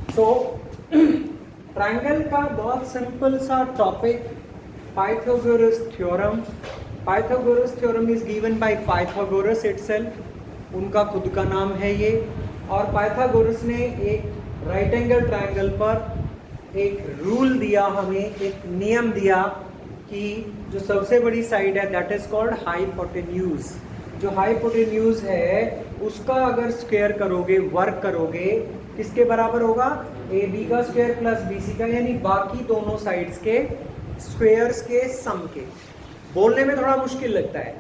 सो triangle का बहुत simple सा topic, Pythagoras theorem. Pythagoras theorem is given by Pythagoras itself, उनका खुद का नाम है ये। और पाइथागोरस ने एक राइट एंगल ट्रायंगल पर एक रूल दिया, हमें एक नियम दिया कि जो सबसे बड़ी साइड है दैट इज कॉल्ड हाइपोटेन्यूज। जो हाइपोटेन्यूज है उसका अगर स्क्वायर करोगे, वर्क करोगे, किसके बराबर होगा? ए बी का स्क्वायर प्लस बी सी का, यानी बाकी दोनों साइड्स के स्क्वायर्स के सम के। बोलने में थोड़ा मुश्किल लगता है,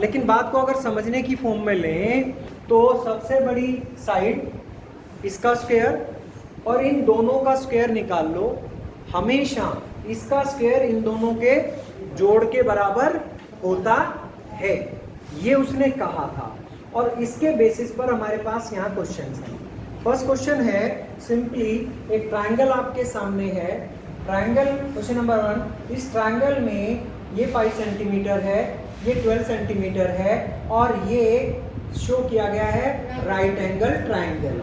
लेकिन बात को अगर समझने की फॉर्म में लें तो सबसे बड़ी साइड इसका स्क्वायर और इन दोनों का स्क्वायर निकाल लो, हमेशा इसका स्क्वायर इन दोनों के जोड़ के बराबर होता है, ये उसने कहा था। और इसके बेसिस पर हमारे पास यहाँ क्वेश्चन है। फर्स्ट क्वेश्चन है सिंपली, एक ट्रायंगल आपके सामने है। ट्रायंगल क्वेश्चन नंबर 1, इस ट्रायंगल में ये 5 सेंटीमीटर है, ये 12 सेंटीमीटर है और ये शो किया गया है राइट एंगल ट्रायंगल।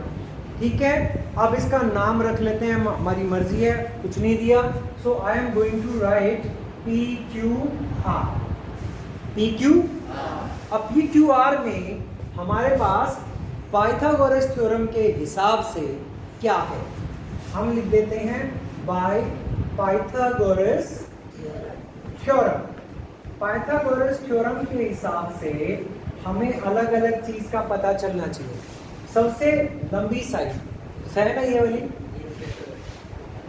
ठीक है, अब इसका नाम रख लेते हैं, हमारी मर्जी है, कुछ नहीं दिया। So I am going to write P Q R. P Q, अब पी क्यू आर में हमारे पास पाइथागोरस थ्योरम के हिसाब से क्या है, हम लिख देते हैं bye Pythagoras theorem. Pythagoras theorem के हिसाब से हमें अलग अलग चीज का पता चलना चाहिए। सबसे लंबी साइड है ना ये वाली,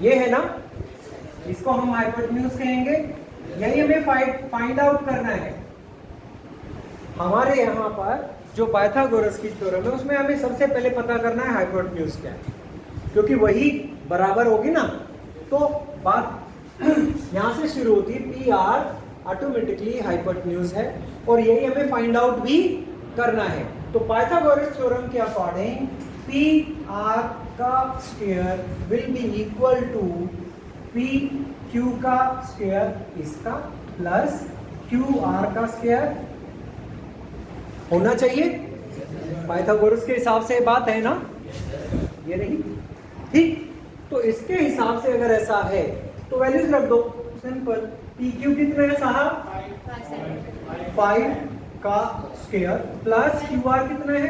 ये है ना, इसको हम हाइपोटेन्यूज कहेंगे। यही हमें फाइंड आउट करना है। हमारे यहाँ पर जो पाइथागोरस की थ्योरम है उसमें हमें सबसे पहले पता करना है हाइपोटेन्यूज क्या है, क्योंकि वही बराबर होगी ना। तो बात यहाँ से शुरू होती है, पी आर ऑटोमेटिकली हाइपोटेन्यूज है और यही हमें फाइंड आउट भी करना है। तो पाइथागोरस थ्योरम के अकॉर्डिंग पी आर का square will be equal to P Q का स्क्वायर इसका प्लस क्यू आर का स्क्वायर होना चाहिए। पाइथागोरस के हिसाब से बात है ना, ये नहीं ठीक। तो इसके हिसाब से अगर ऐसा है तो वैल्यूज रख दो, सिंपल। पी क्यू कितना है साहब? 5 का स्क्वायर प्लस क्यू आर कितना है?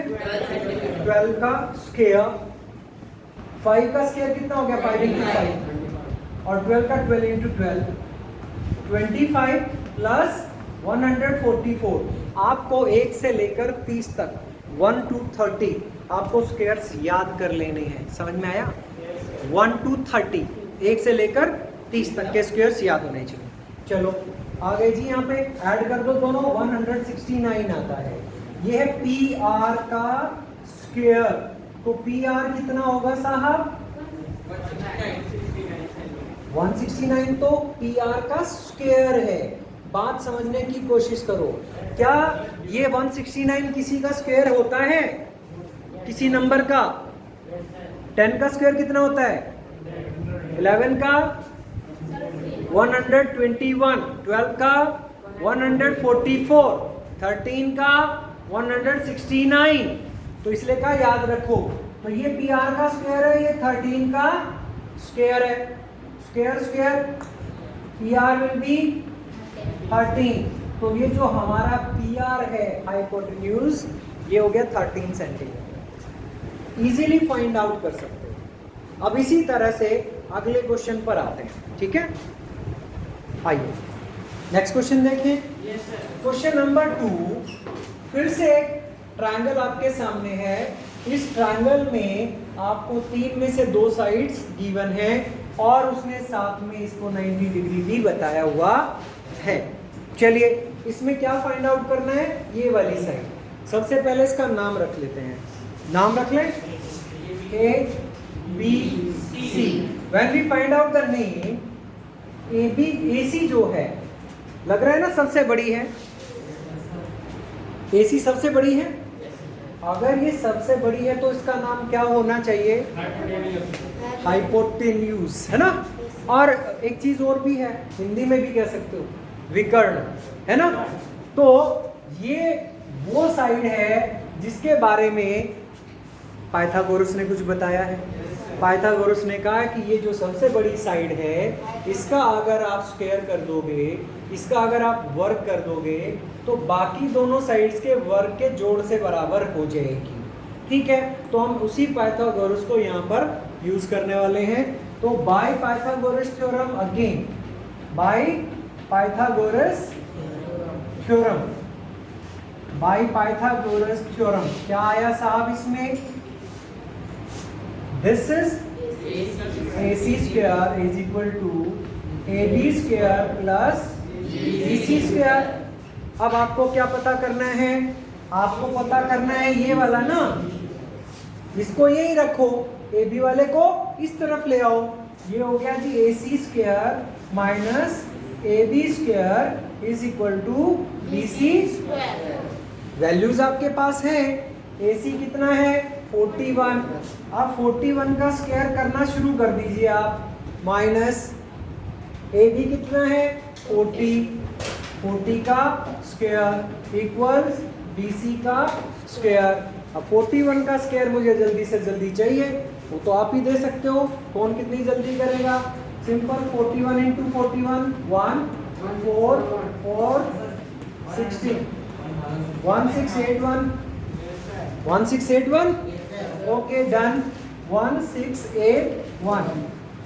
12 का स्क्वायर। 5 का स्क्वायर कितना हो गया? 5 इंटू 5 और 12 का 12 इंटू 12, 25 प्लस 144। आपको 1 से लेकर 30 तक 1 to 30 आपको स्क्वायर्स याद कर लेने हैं, समझ में आया? 1 to 30, 1 से लेकर 30 तक के स्क्वायर्स याद होने चाहिए। चलो आगे जी, यहाँ पे ऐड कर दो दोनों, 169 आता है। ये है पी आर का स्क्वायर, तो पी आर कितना होगा साहब? 169 तो पी आर का स्क्वायर है। बात समझने की कोशिश करो, क्या ये 169 किसी का स्क्वायर होता है? किसी नंबर का? 10 का स्क्वायर कितना होता है? 11 का 121, 12 का 144, 13 का 169। तो इसलिए का याद रखो, तो ये पी आर का स्क्वायर है, ये 13 का स्क्वायर है। Square square P R will be 13। तो ये जो हमारा पी आर है हाइपोटेन्यूज, ये हो गया 13 सेंटीमीटर। इजीली फाइंड आउट कर सकते हो। अब इसी तरह से अगले क्वेश्चन पर आते हैं, ठीक है? आइए नेक्स्ट क्वेश्चन देखें। क्वेश्चन नंबर 2, फिर से एक ट्रायंगल आपके सामने है। इस ट्रायंगल में आपको 3 में से 2 साइड्स गिवन है और उसने साथ में इसको 90 डिग्री भी बताया हुआ है। चलिए इसमें क्या फाइंड आउट करना है? ये वाली साइड। सबसे पहले इसका नाम रख लेते हैं, नाम रख लें A B C. When we find out the name, A B A C जो है, लग रहा है ना सबसे बड़ी है, ए सी सबसे बड़ी है। अगर ये सबसे बड़ी है तो इसका नाम क्या होना चाहिए? हाइपोटेन्यूज, है ना? और एक चीज और भी है, हिंदी में भी कह सकते हो, विकर्ण, है ना? तो ये वो साइड है जिसके बारे में पाइथागोरस ने कुछ बताया है। पाइथागोरस ने कहा कि ये जो सबसे बड़ी साइड है इसका अगर आप स्क्वायर कर दोगे, इसका अगर आप वर्ग कर दोगे तो बाकी दोनों साइड्स के वर्ग के जोड़ से बराबर हो जाएगी। ठीक है, तो हम उसी पाइथागोरस को यहाँ पर यूज करने वाले हैं। तो by Pythagoras theorem, again by Pythagoras theorem, by Pythagoras theorem क्या आया साहब इसमें? This is AC square is equal to AB square plus BC square. अब आपको क्या पता करना है? आपको पता करना है ये वाला ना, इसको यही रखो, AB वाले को इस तरफ ले आओ। ये हो गया जी AC square minus AB square is equal to BC square. Values आपके पास है, AC कितना है 41। आप 41 का स्क्वायर करना शुरू कर दीजिए आप, माइनस AB कितना है 40 का स्क्वायर इक्वल्स BC का स्क्वायर। अब 41 का स्क्वायर मुझे जल्दी से जल्दी चाहिए, वो तो आप ही दे सकते हो। कौन कितनी जल्दी करेगा? Simple 41 into 41 1 4 4 16 1681 1681। Okay, done. 1681.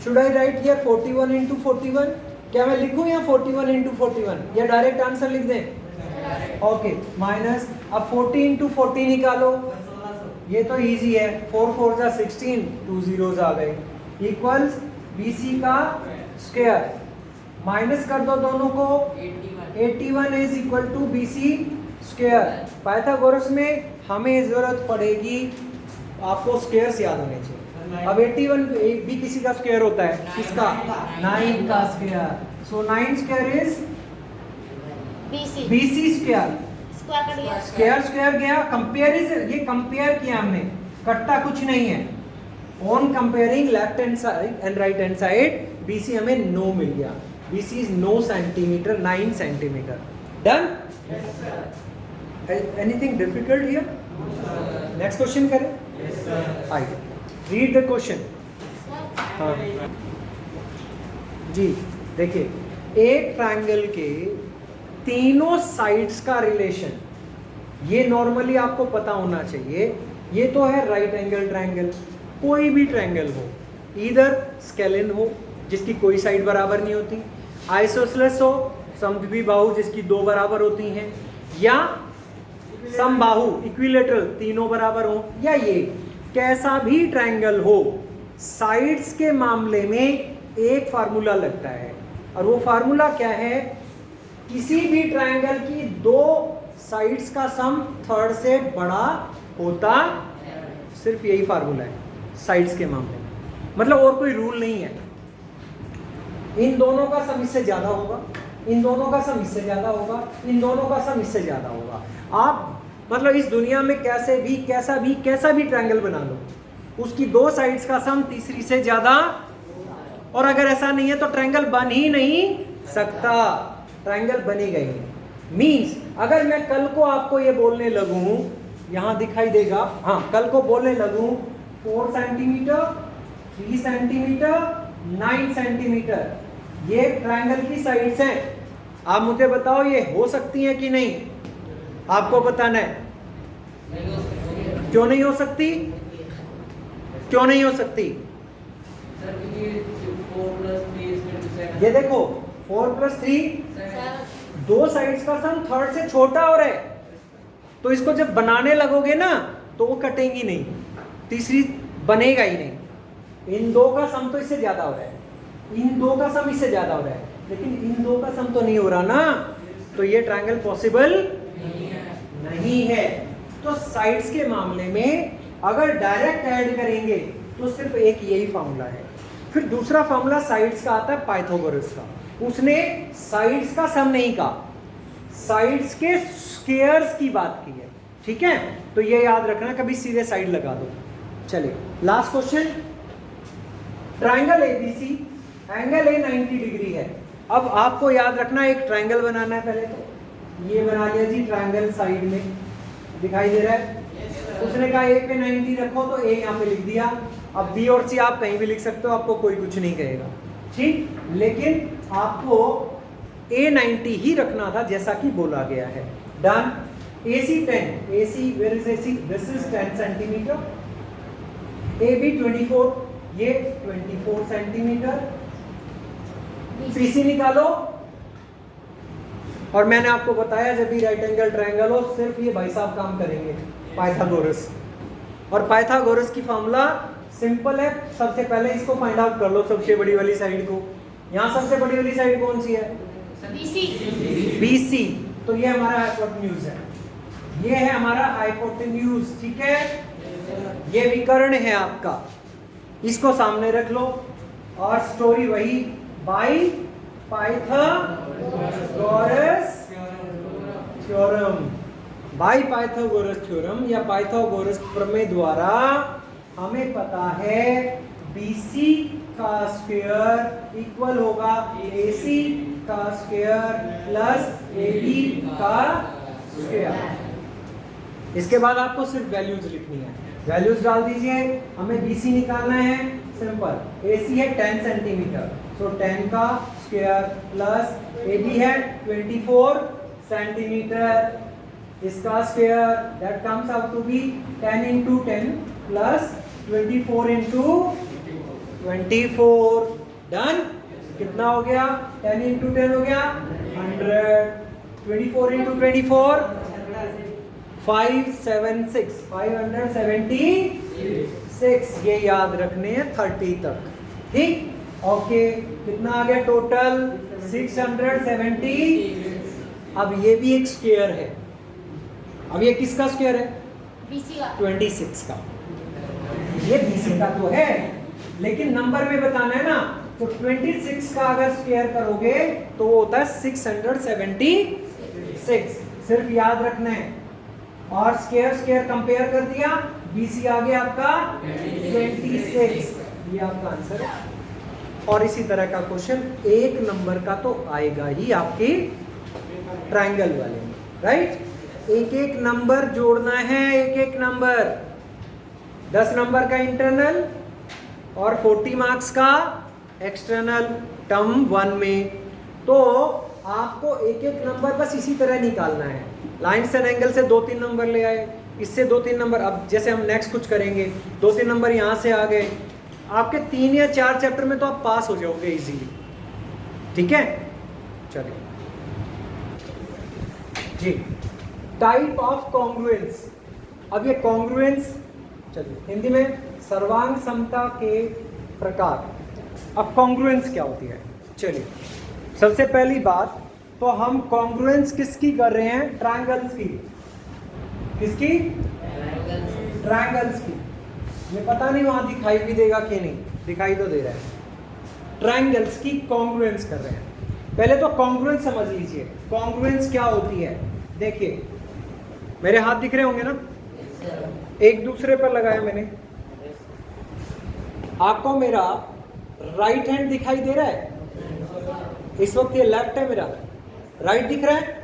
Should I write here 41 into 41? क्या मैं लिखूं या 41 into 41 या डायरेक्ट आंसर लिख दें? ओके, माइनस अब 40 into 40 निकालो, ये तो इजी है, 4 4 जा 16, 2 zeros आ गए, इक्वल्स BC का स्क्वायर, माइनस कर दो दोनों को, 81 is equal to BC square. Pythagoras में हमें जरूरत पड़ेगी, आपको स्क्वायर्स याद होने चाहिए। अब 81 भी किसी का स्क्वायर होता है, किसका? 9 का square. So 9 square is BC square. Square square गया, कंपेरिजन, ये कंपेयर किया हमने, कट्टा कुछ नहीं है। On comparing left hand side and right hand side BC हमें 9 मिल गया। BC is 9 centimetre, 9 centimetre. Done? Anything difficult here? Next question करें। आइए, रीड द क्वेश्चन। हाँ जी, देखिए, एक ट्रायंगल के तीनों साइड्स का रिलेशन, ये नॉर्मली आपको पता होना चाहिए। ये तो है राइट एंगल ट्रायंगल, कोई भी ट्रायंगल हो, इधर स्केलिन हो जिसकी कोई साइड बराबर नहीं होती, आइसोसेलेस हो, समद्विबाहु जिसकी 2 बराबर होती हैं, या समबाहु इक्विलेटरल तीनों बराबर हो, या ये कैसा भी ट्रायंगल हो, साइड्स के मामले में एक फार्मूला लगता है। और वो फार्मूला क्या है? किसी भी ट्रायंगल की 2 साइड्स का सम थर्ड से बड़ा होता, सिर्फ यही फार्मूला है साइड्स के मामले में, मतलब और कोई रूल नहीं है। इन दोनों का सम इससे ज्यादा होगा, इन दोनों का सम इससे ज्यादा होगा, इन दोनों का सम इससे ज्यादा होगा। आप मतलब इस दुनिया में कैसा भी ट्रायंगल बना लो, उसकी 2 साइड्स का सम तीसरी से ज्यादा, और अगर ऐसा नहीं है तो ट्रायंगल बन ही नहीं सकता, ट्रायंगल बनेगा ही। मीन्स अगर मैं कल को आपको ये बोलने लगूं, यहां दिखाई देगा, हाँ, कल को बोलने लगूं 4 सेंटीमीटर, 3 सेंटीमीटर, 9 सेंटीमीटर, ये ट्रायंगल की साइड्स हैं, आप मुझे बताओ ये हो सकती हैं कि नहीं? आपको बताना है। क्यों नहीं हो सकती? क्यों नहीं हो सकती? ये देखो 4 + 3, 2 साइड्स का सम थर्ड से छोटा हो रहा है, तो इसको जब बनाने लगोगे ना तो वो कटेंगी नहीं, तीसरी बनेगा ही नहीं। इन 2 का सम तो इससे ज्यादा हो रहा है, इन 2 का सम इससे ज्यादा हो रहा है, लेकिन इन 2 का सम तो नहीं हो रहा ना, तो ये ट्रायंगल पॉसिबल नहीं है। तो साइड्स के मामले में अगर डायरेक्ट ऐड करेंगे तो सिर्फ एक यही फार्मूला है। फिर दूसरा फार्मूला साइड्स का आता है पाइथागोरस का, उसने साइड्स का सम नहीं कहा, साइड्स के स्क्वायर्स की बात की है। ठीक है, तो ये याद रखना, कभी सीधे साइड लगा दो। चलिए last question, triangle ABC, angle A 90 degree है। अब आपको याद रखना, एक ट्रायंगल बनाना है। पहले तो ये बना लिया जी, ट्रायंगल साइड में दिखाई दे रहा है, उसने कहा A पे 90 रखो, तो A यहाँ पे लिख दिया। अब बी और सी आप कहीं भी लिख सकते हो, आपको कोई कुछ नहीं कहेगा, ठीक। लेकिन आपको A90 ही रखना था जैसा कि बोला गया है। Done. AC 10, AC where is AC? This is 10 centimetre. AB 24, ये 24 सेंटीमीटर। PC निकालो, और मैंने आपको बताया जब भी राइट एंगल ट्रायंगल हो सिर्फ ये भाई साहब काम करेंगे, पाइथागोरस। और पाइथागोरस की फॉर्मूला सिंपल है, सबसे पहले इसको फाइंड आउट कर लो, सबसे बड़ी वाली साइड को। यहाँ सबसे बड़ी वाली साइड कौन सी है? BC। तो ये हमारा हाइपोटेन्यूज है, ये है हमारा हाइपोटेन्यूज, ठीक है। ये विकर्ण है आपका, इसको सामने रख लो, और स्टोरी वही, by Pythagoras theorem. By Pythagoras theorem या पाइथागोरस प्रमेय द्वारा हमें पता है BC का स्क्वायर इक्वल होगा AC का स्क्वायर प्लस AB का स्क्वायर। इसके बाद आपको सिर्फ वैल्यूज लिखनी है, वैल्यूज डाल दीजिए। हमें BC निकालना है, सिंपल। AC है 10 सेंटीमीटर, तो 10 का स्क्वायर प्लस AB है 24 सेंटीमीटर, इसका square, that comes out to be 10 into 10 plus 24 into 24। Done. कितना हो गया? 10 into 10 हो गया 100, 24 into 24 576, 576। ये याद रखने हैं 30 तक, ठीक। ओके, कितना आ गया टोटल? 670। अब ये भी एक स्क्वायर है, अब ये किसका स्क्वायर है? BC का, 26 का। ये BC का तो है, लेकिन नंबर में बताना है ना, तो 26 का अगर स्क्वायर करोगे तो वो होता है 676। सिर्फ याद रखना है, और स्क्वायर स्क्वायर कंपेयर कर दिया, BC आ गया आपका 26। ये आपका आंसर है। और इसी तरह का क्वेश्चन एक नंबर का तो आएगा ही आपके ट्रायंगल वाले में, राइट। एक एक नंबर जोड़ना है, एक एक नंबर। 10 नंबर का इंटरनल और 40 मार्क्स का एक्सटर्नल टर्म 1 में। तो आपको एक एक नंबर बस इसी तरह निकालना है। लाइन्स एंड एंगल से 2-3 नंबर ले आए, इससे 2-3 नंबर। अब जैसे हम नेक्स्ट कुछ करेंगे, 2-3 नंबर यहाँ से आ गए, आपके 3 या 4 चैप्टर में तो आप पास हो जाओगे इजीली, ठीक है। चलिए जी, टाइप ऑफ कॉन्ग्रुएंस। अब ये कॉन्ग्रुएंस, चलिए हिंदी में सर्वांग समता के प्रकार। अब कॉन्ग्रुएंस क्या होती है? चलिए सबसे पहली बात तो हम कॉन्ग्रुएंस किसकी कर रहे हैं? ट्रायंगल्स की। किसकी? ट्रायंगल्स की। ये पता नहीं वहां दिखाई भी देगा कि नहीं, दिखाई तो दे रहा है। ट्रायंगल्स की कॉन्ग्रुएंस कर रहे हैं। पहले तो कॉन्ग्रुएंस समझ लीजिए, कॉन्ग्रुएंस क्या होती है। देखिए मेरे हाथ दिख रहे होंगे ना, एक दूसरे पर लगाया मैंने। आपको मेरा राइट हैंड दिखाई दे रहा है? इस वक्त ये लेफ्ट है मेरा, राइट दिख रहा है?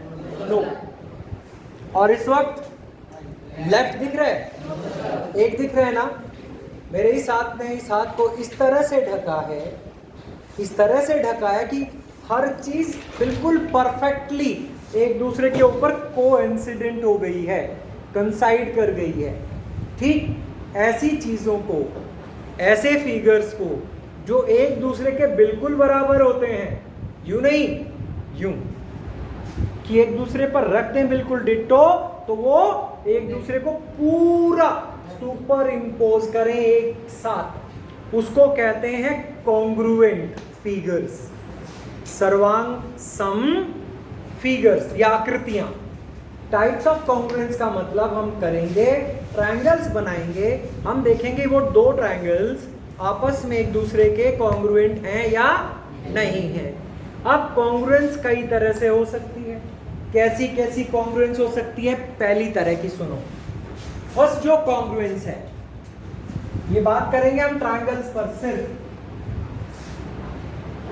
नो। और इस वक्त लेफ्ट दिख रहा है? एक दिख रहा है ना। मेरे इस हाथ ने इस हाथ को इस तरह से ढका है, इस तरह से ढका है कि हर चीज बिल्कुल परफेक्टली एक दूसरे के ऊपर कोइंसिडेंट हो गई है, कंसाइड कर गई है, ठीक। ऐसी चीजों को, ऐसे फिगर्स को जो एक दूसरे के बिल्कुल बराबर होते हैं, यूं नहीं, यूं कि एक दूसरे पर रख दें बिल्कुल डिट्टो, तो वो एक दूसरे को पूरा सुपर इम्पोज करें एक साथ, उसको कहते हैं कॉन्ग्रुएंट फिगर्स, सर्वांग सम फिगर्स या आकृतियां। टाइप्स ऑफ कॉन्ग्रुएंस का मतलब हम करेंगे, ट्रायंगल्स बनाएंगे, हम देखेंगे वो दो ट्रायंगल्स आपस में एक दूसरे के कॉन्ग्रुएंट हैं या नहीं हैं। अब कॉन्ग्रुएंस कई तरह से हो सकती है। कैसी कैसी कॉन्ग्रुएंस हो सकती है? पहली तरह की सुनो। फर्स्ट जो कॉन्ग्रुएंस है, ये बात करेंगे हम ट्रायंगल्स पर सिर्फ,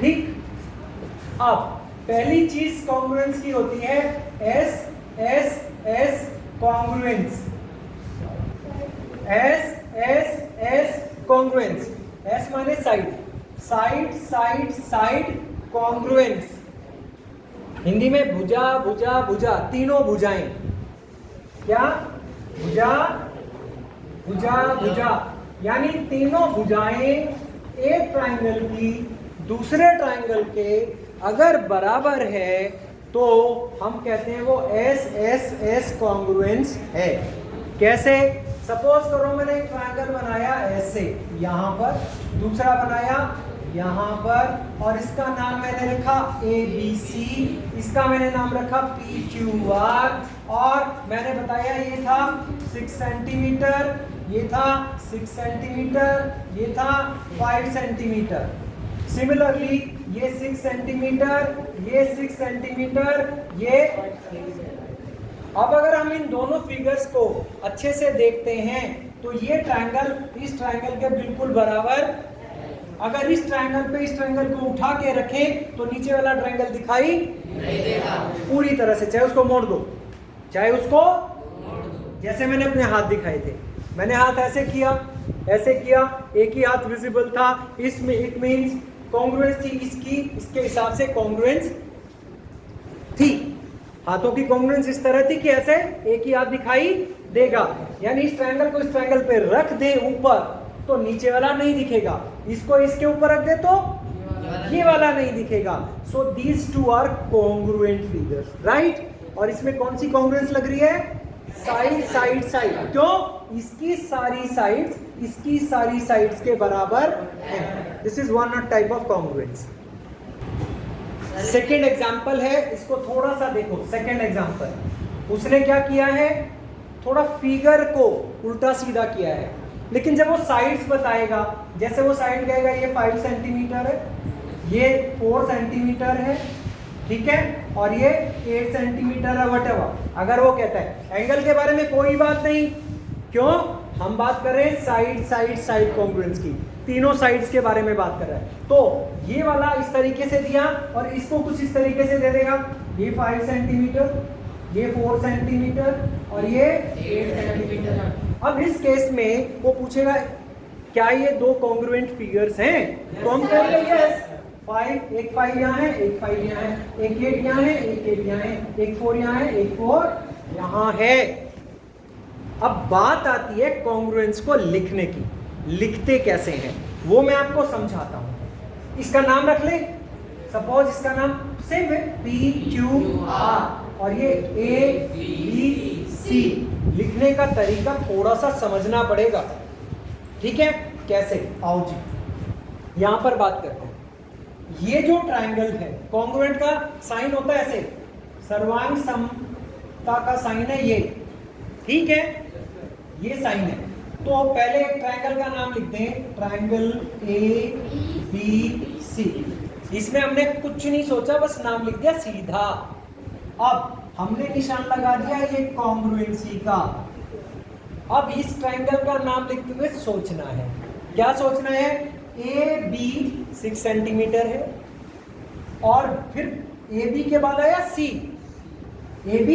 ठीक। अब पहली चीज कॉन्ग्रुएंस की होती है S S S congruence, S S S congruence, S माने side, side side side congruence. Hindi में भुजा भुजा भुजा, तीनों भुजाएं, क्या भुजा भुजा भुजा, यानी तीनों भुजाएं एक ट्रायंगल की दूसरे ट्रायंगल के अगर बराबर है तो हम कहते हैं वो एस एस एस कॉन्ग्रुएंस है। कैसे? सपोज करो मैंने एक ट्रायंगल बनाया ऐसे, यहां पर दूसरा बनाया यहां पर, और इसका नाम मैंने रखा ABC, इसका मैंने नाम रखा PQR, और मैंने बताया ये था 6 सेंटीमीटर, ये था 6 सेंटीमीटर, ये था 5 सेंटीमीटर। सिमिलरली ये 6 सेंटीमीटर, ये 6 सेंटीमीटर, ये। अब अगर हम इन दोनों फिगर्स को अच्छे से देखते हैं तो ये ट्रायंगल इस ट्रायंगल के बिल्कुल बराबर। अगर इस ट्रायंगल पे इस ट्रायंगल को उठा के रखें तो नीचे वाला ट्रायंगल दिखाई नहीं देगा पूरी तरह से, चाहे उसको मोड़ दो, चाहे उसको जैसे मैंने अपने हाथ दिखाए थे, मैंने हाथ ऐसे किया, ऐसे किया, एक ही हाथ विजिबल था, इसमें इट मींस कॉन्ग्रुएंस थी, इसकी इसके हिसाब से कॉन्ग्रुएंस थी। हाथों की कॉन्ग्रुएंस इस तरह थी कि ऐसे एक ही हाथ दिखाई देगा, यानी इस ट्रायंगल को इस ट्रायंगल पे रख दे ऊपर तो नीचे वाला नहीं दिखेगा, इसको इसके ऊपर रख दे तो ये वाला नहीं दिखेगा। So these two are congruent figures, right. और इसमें कौन सी कॉन्ग्रुएंस लग रही है? Side side side. क्यों? इसकी सारी साइड्स इसकी सारी साइड्स के बराबर है। This is one type of congruence. Second example है, इसको थोड़ा सा देखो। सेकेंड एग्जाम्पल उसने क्या किया है, थोड़ा फिगर को उल्टा सीधा किया है, लेकिन जब वो साइड्स बताएगा, जैसे वो साइड कहेगा ये 5 सेंटीमीटर है, ये 4 सेंटीमीटर है, ठीक है, और ये 8 सेंटीमीटर है, वटएवर। अगर वो कहता है एंगल के बारे में कोई बात नहीं, क्यों? हम बात कर रहे हैं साइड साइड साइड कॉन्ग्रुएंस की, तीनों साइड्स के बारे में बात कर रहा है। तो ये वाला इस तरीके से दिया और इसको कुछ इस तरीके से दे देगा, ये 5 सेंटीमीटर, ये 4 सेंटीमीटर और ये 8 सेंटीमीटर। अब इस केस में वो पूछेगा क्या ये दो कॉन्ग्रुएंट फिगर्स हैं? तो हम कहेंगे यस। 5, एक 5 यहाँ है, एक 5 यहाँ है, एक 8 यहाँ है, एक 8 यहाँ है, एक 4 यहाँ है, एक 4 यहाँ है। अब बात आती है कॉन्ग्रुएंस को लिखने की, लिखते कैसे हैं वो मैं आपको समझाता हूं। इसका नाम रख ले, सपोज इसका नाम सेम है PQR और ये ABC। लिखने का तरीका थोड़ा सा समझना पड़ेगा, ठीक है? कैसे? आओ जी यहां पर बात करते हैं। ये जो ट्रायंगल है, कॉन्ग्रुएंट का साइन होता है ऐसे, सर्वांग समता का साइन है ये, ठीक है, ये साइन है। तो पहले एक ट्रायंगल का नाम लिखते हैं, ट्रायंगल ABC। इसमें हमने कुछ नहीं सोचा, बस नाम लिख दिया सीधा। अब हमने निशान लगा दिया ये कॉन्ग्रुएंसी का। अब इस ट्रायंगल का नाम लिखते हुए सोचना है, क्या सोचना है? AB 6 सेंटीमीटर है और फिर AB के बाद आया C, AB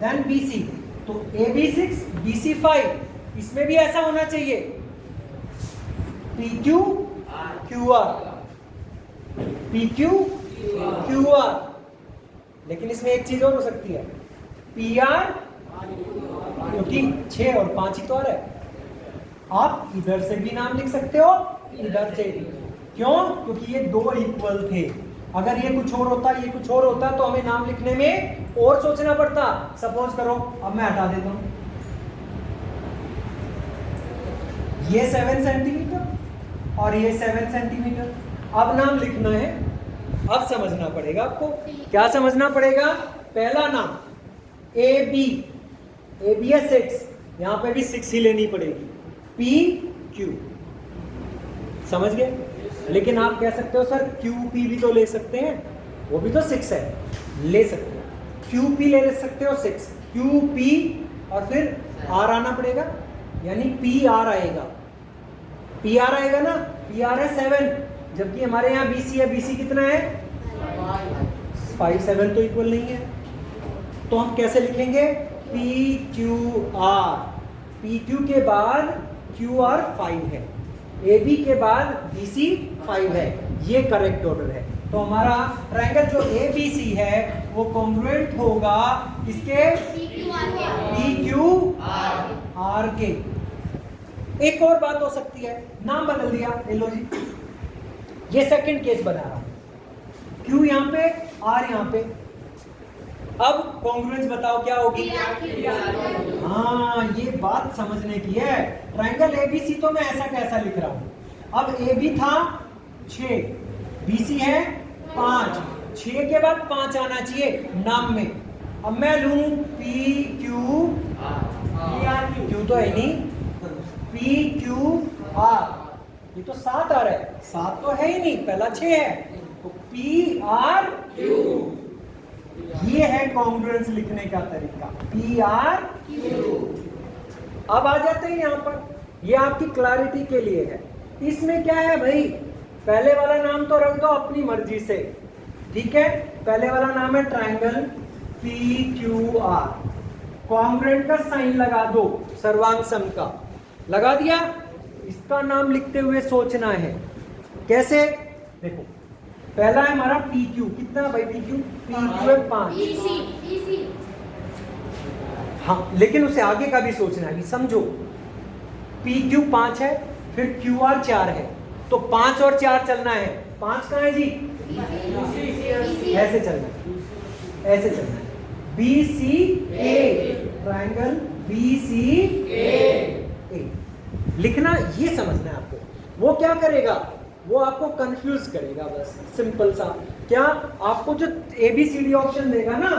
देन BC, तो AB 6 BC 5। इसमें भी ऐसा होना चाहिए, PQ QR, PQ QR। लेकिन इसमें एक चीज और हो सकती है, PR, क्योंकि 6 और 5 ही तो आ रहा है। आप इधर से भी नाम लिख सकते हो, इधर से भी। क्यों? क्योंकि ये दो इक्वल थे। अगर ये कुछ और होता, ये कुछ और होता, तो हमें नाम लिखने में और सोचना पड़ता। सपोज करो, अब मैं हटा देता हूं, ये 7 सेंटीमीटर और ये 7 सेंटीमीटर। अब नाम लिखना है, अब समझना पड़ेगा आपको। क्या समझना पड़ेगा? पहला नाम AB, AB है 6, यहां पे भी 6 ही लेनी पड़ेगी, PQ, समझ गए? लेकिन आप कह सकते हो सर QP भी तो ले सकते हैं, वो भी तो 6 है, ले सकते हो। QP ले सकते हो 6, QP और फिर R आना पड़ेगा, यानी PR आएगा, PR आएगा ना, PR है 7, जबकि हमारे यहाँ BC है, BC कितना है? 5, 7 तो इक्वल नहीं है, तो हम कैसे लिखेंगे? PQR, PQ के बाद QR 5 है, ए बी के बाद बी सी 5 है, ये करेक्ट ऑर्डर है। तो हमारा ट्रायंगल जो ए बी सी है वो कॉन्ग्रुएंट होगा इसके पी क्यू आर के। एक और बात हो सकती है, नाम बदल दिया, ले लो जी, ये सेकंड केस बना रहा हूं, क्यू यहाँ पे आर यहाँ पे। अब कॉन्ग्रुएंस बताओ क्या होगी? हाँ, ये बात समझने की है। ट्रायंगल एबीसी तो मैं ऐसा कैसा लिख रहा हूं, अब ए बी था 6, बी सी है 5, 6 के बाद 5 आना चाहिए नाम में। अब मैं लूं पी क्यू आर, क्यू तो है नहीं, पी क्यू आर, ये तो 7 आ रहा है, 7 तो है ही नहीं, पहला 6 है, तो पी आर क्यू, ये है कॉन्ग्रुएंस लिखने का तरीका, पी आर क्यू। अब आ जाते हैं यहां पर, ये आपकी क्लैरिटी के लिए है। इसमें क्या है भाई, पहले वाला नाम तो रख दो अपनी मर्जी से, ठीक है। पहले वाला नाम है triangle P Q are, congruent का साइन लगा दो, सर्वांग सम का लगा दिया। इसका नाम लिखते हुए सोचना है कैसे, देखो पहला है हमारा पी क्यू, कितना भाई पी क्यू? पी क्यू है 5, हाँ, लेकिन उसे आगे का भी सोचना है, समझो। पी क्यू 5 है, फिर क्यू आर 4 है, तो 5 और 4 चलना है। 5 कहाँ है जी? ऐसे चलना है, ऐसे चलना है। बी सी ए, ट्रायंगल बी सी ए लिखना, ये समझना है आपको। वो क्या करेगा, वो आपको कंफ्यूज करेगा, बस सिंपल सा। क्या आपको जो A B C D option देगा ना,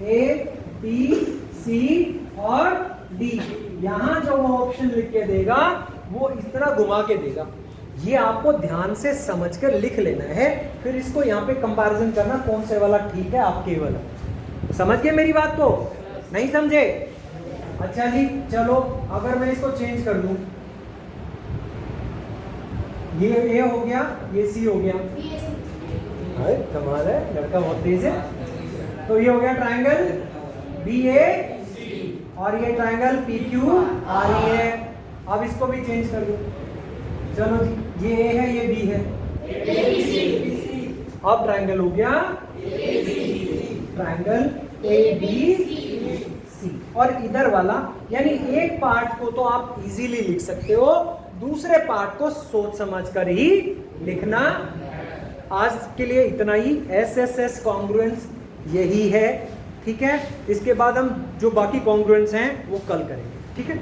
ए बी सी और डी, यहां जो वो ऑप्शन लिख के देगा वो इस तरह घुमा के देगा। ये आपको ध्यान से समझकर लिख लेना है, फिर इसको यहाँ पे कंपैरिजन करना कौन से वाला ठीक है आपके वाला। समझ गए मेरी बात को? नहीं समझे? अच्छा जी, चलो अगर मैं इसको चेंज कर दूं, ये ए हो गया, ये सी हो गया, अरे कमाल है, लड़का बहुत तेज है। तो ये हो गया ट्रायंगल बी ए और ये triangle P Q R E है। अब इसको भी चेंज कर दो, चलो जी, ये ए है, ये बी है, अब ट्रायंगल हो गया ट्रायंगल ए बी सी। और इधर वाला, यानी एक पार्ट को तो आप इजीली लिख सकते हो, दूसरे पार्ट को सोच समझ कर ही लिखना। आज के लिए इतना ही। एसएसएस कॉन्ग्रुएंस यही है, ठीक है। इसके बाद हम जो बाकी कॉन्ग्रुएंस हैं वो कल करेंगे, ठीक है।